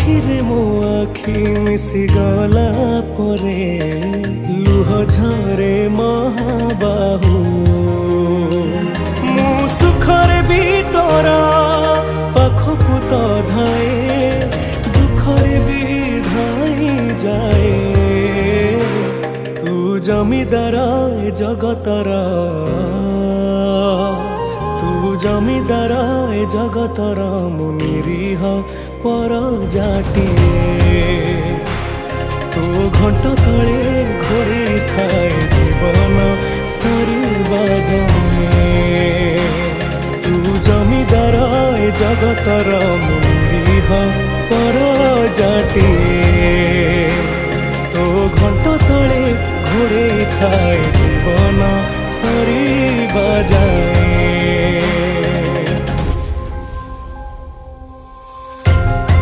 ଆଖିରେ ମୋ ଆଖି ମିଶିଗଲା ପରେ ଲୁହ ଝରେ ମହାବାହୁ। ମୁଁ ସୁଖରେ ବି ତୋର ପାଖକୁ ତ ଧାଏ, ଦୁଃଖରେ ବି ଧାଇ ଯାଏ। ତୁ ଜମିଦାର ଏ ଜଗତର, ତୁ ଜମିଦାର ଏ ଜଗତର, ମୁଁ ନିରୀହ ପରଜାଟିଏ। ତୋ ଘଣ୍ଟ ତଳେ ଘୋଡ଼େଇ ଥାଏ ଜୀବନ ସରିବା ଯାଏ। ତୁ ଜମିଦାର ଏ ଜଗତର, ମୁଁ ନିରୀହ ପରଜାଟିଏ। ତୋ ଘଣ୍ଟ ତଳେ ଘୋଡ଼େଇ ଥାଏ